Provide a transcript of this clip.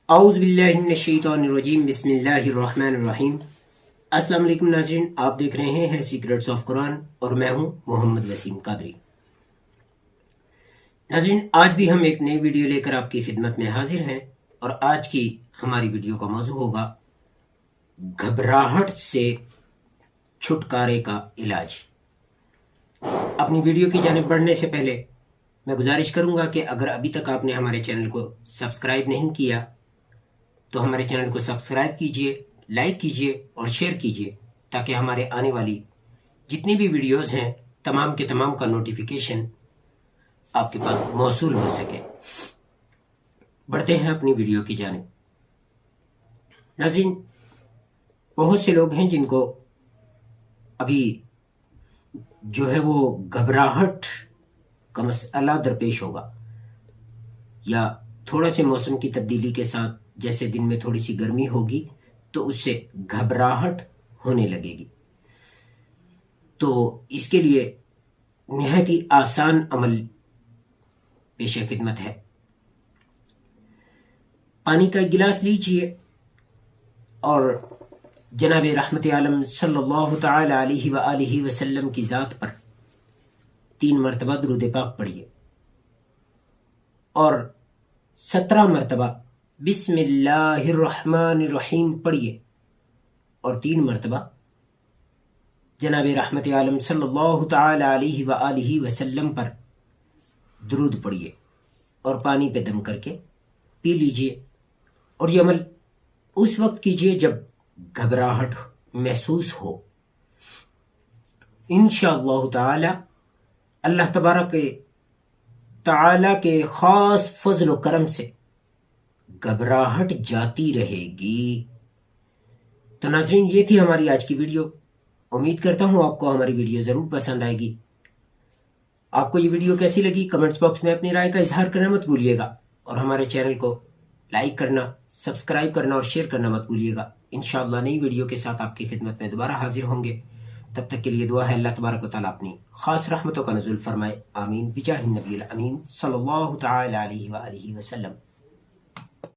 اعوذ باللہ من الشیطان الرجیم بسم اللہ الرحمن الرحیم۔ السلام علیکم ناظرین، آپ دیکھ رہے ہیں سیکرٹس آف قرآن اور میں ہوں محمد وسیم قادری۔ ناظرین، آج بھی ہم ایک نئی ویڈیو لے کر آپ کی خدمت میں حاضر ہیں اور آج کی ہماری ویڈیو کا موضوع ہوگا گھبراہٹ سے چھٹکارے کا علاج۔ اپنی ویڈیو کی جانب بڑھنے سے پہلے میں گزارش کروں گا کہ اگر ابھی تک آپ نے ہمارے چینل کو سبسکرائب نہیں کیا تو ہمارے چینل کو سبسکرائب کیجئے، لائک کیجئے اور شیئر کیجئے تاکہ ہمارے آنے والی جتنی بھی ویڈیوز ہیں تمام کے تمام کا نوٹیفیکیشن آپ کے پاس موصول ہو سکے۔ بڑھتے ہیں اپنی ویڈیو کی جانب۔ ناظرین، بہت سے لوگ ہیں جن کو ابھی جو ہے وہ گھبراہٹ کا مسئلہ درپیش ہوگا، یا تھوڑا سے موسم کی تبدیلی کے ساتھ جیسے دن میں تھوڑی سی گرمی ہوگی تو اس سے گھبراہٹ ہونے لگے گی۔ تو اس کے لیے نہایت ہی آسان عمل پیش خدمت ہے۔ پانی کا ایک گلاس لیجئے اور جناب رحمت عالم صلی اللہ تعالی علیہ وآلہ وسلم کی ذات پر 3 مرتبہ درود پاک پڑھیے اور 17 مرتبہ بسم اللہ الرحمن الرحیم پڑھیے اور 3 مرتبہ جناب رحمت عالم صلی اللہ تعالی علیہ وآلہ وسلم پر درود پڑھیے اور پانی پہ دم کر کے پی لیجئے۔ اور یہ عمل اس وقت کیجئے جب گھبراہٹ محسوس ہو۔ انشاءاللہ تعالی اللہ تبارک تعالی کے خاص فضل و کرم سے گھبراہٹ جاتی رہے گی۔ تو ناظرین، یہ تھی ہماری آج کی ویڈیو۔ امید کرتا ہوں آپ کو ہماری ویڈیو ضرور پسند آئے گی۔ آپ کو یہ ویڈیو کیسی لگی کمنٹس باکس میں اپنی رائے کا اظہار کرنا مت بھولیے گا، اور ہمارے چینل کو لائک کرنا، سبسکرائب کرنا اور شیئر کرنا مت بھولیے گا۔ انشاءاللہ نئی ویڈیو کے ساتھ آپ کی خدمت میں دوبارہ حاضر ہوں گے۔ تب تک کے لیے دعا ہے اللہ تبارک و تعالیٰ اپنی خاص رحمتوں کا نزول فرمائے۔ آمین بجاہ النبی الامین صلی اللہ تعالی علیہ وآلہ وسلم۔